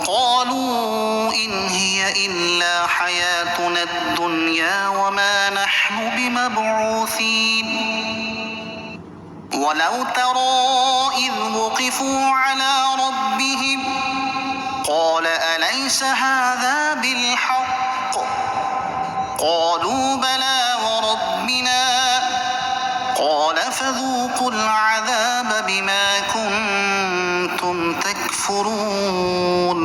قالوا إن هي إلا حياتنا الدنيا وما نحن بمبعوثين ولو ترى إذ وقفوا على ربهم قال أليس هذا بالحق قالوا بلى وربنا قال فذوقوا العذاب بما كنتم تكفرون۔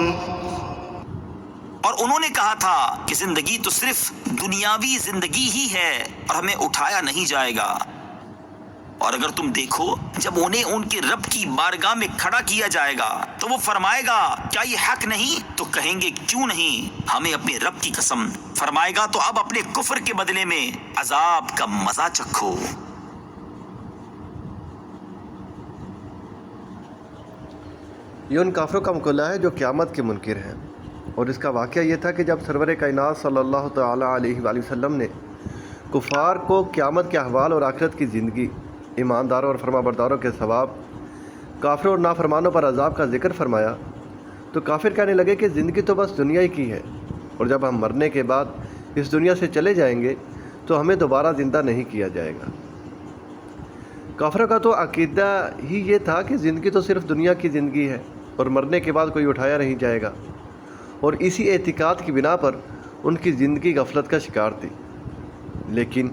اور انہوں نے کہا تھا کہ زندگی تو صرف دنیاوی زندگی ہی ہے اور ہمیں اٹھایا نہیں جائے گا۔ اور اگر تم دیکھو جب انہیں ان کے رب کی بارگاہ میں کھڑا کیا جائے گا تو وہ فرمائے گا کیا یہ حق نہیں؟ تو کہیں گے کیوں نہیں، ہمیں اپنے رب کی قسم۔ فرمائے گا تو اب اپنے کفر کے بدلے میں عذاب کا مزہ چکھو۔ یہ ان کافروں کا مقولہ ہے جو قیامت کے منکر ہیں، اور اس کا واقعہ یہ تھا کہ جب سرور کائنات صلی اللہ تعالیٰ علیہ وآلہ وسلم نے کفار کو قیامت کے احوال اور آخرت کی زندگی، ایمانداروں اور فرما برداروں کے ثواب، کافروں اور نافرمانوں پر عذاب کا ذکر فرمایا تو کافر کہنے لگے کہ زندگی تو بس دنیا ہی کی ہے، اور جب ہم مرنے کے بعد اس دنیا سے چلے جائیں گے تو ہمیں دوبارہ زندہ نہیں کیا جائے گا۔ کافروں کا تو عقیدہ ہی یہ تھا کہ زندگی تو صرف دنیا کی زندگی ہے اور مرنے کے بعد کوئی اٹھایا نہیں جائے گا، اور اسی اعتقاد کی بنا پر ان کی زندگی غفلت کا شکار تھی۔ لیکن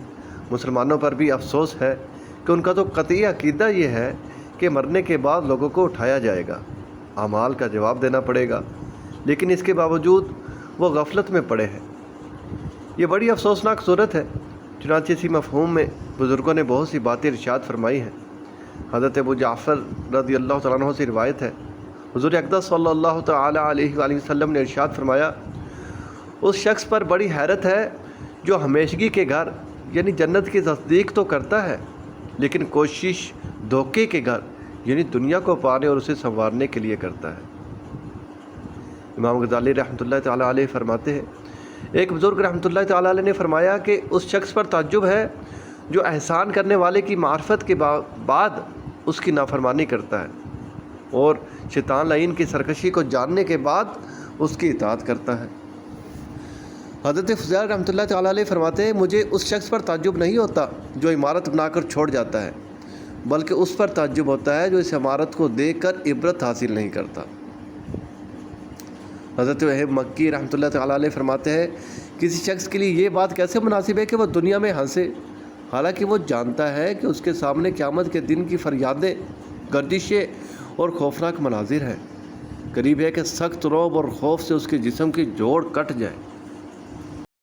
مسلمانوں پر بھی افسوس ہے کہ ان کا تو قطعی عقیدہ یہ ہے کہ مرنے کے بعد لوگوں کو اٹھایا جائے گا، اعمال کا جواب دینا پڑے گا، لیکن اس کے باوجود وہ غفلت میں پڑے ہیں۔ یہ بڑی افسوسناک صورت ہے۔ چنانچہ اسی مفہوم میں بزرگوں نے بہت سی باتیں ارشاد فرمائی ہیں۔ حضرت ابو جعفر رضی اللہ تعالیٰ عنہ سے روایت ہے، حضور اقدس صلی اللہ تعالیٰ علیہ وآلہ وسلم نے ارشاد فرمایا، اس شخص پر بڑی حیرت ہے جو ہمیشگی کے گھر یعنی جنت کی تصدیق تو کرتا ہے لیکن کوشش دھوکے کے گھر یعنی دنیا کو پانے اور اسے سنوارنے کے لیے کرتا ہے۔ امام غزالی رحمۃ اللہ تعالیٰ علیہ فرماتے ہیں، ایک بزرگ رحمۃ اللہ تعالیٰ علیہ نے فرمایا کہ اس شخص پر تعجب ہے جو احسان کرنے والے کی معرفت کے بعد اس کی نافرمانی کرتا ہے اور شیطان لعین کی سرکشی کو جاننے کے بعد اس کی اطاعت کرتا ہے۔ حضرت فضیل رحمۃ اللہ تعالیٰ علیہ فرماتے ہیں، مجھے اس شخص پر تعجب نہیں ہوتا جو عمارت بنا کر چھوڑ جاتا ہے، بلکہ اس پر تعجب ہوتا ہے جو اس عمارت کو دیکھ کر عبرت حاصل نہیں کرتا۔ حضرت وہیب مکی رحمۃ اللہ تعالیٰ علیہ فرماتے ہیں، کسی شخص کے لیے یہ بات کیسے مناسب ہے کہ وہ دنیا میں ہنسے حالانکہ وہ جانتا ہے کہ اس کے سامنے قیامت کے دن کی فریادیں، گردشیں اور خوفناک مناظر ہیں۔ قریب ہے کہ سخت رعب اور خوف سے اس کے جسم کی جوڑ کٹ جائے۔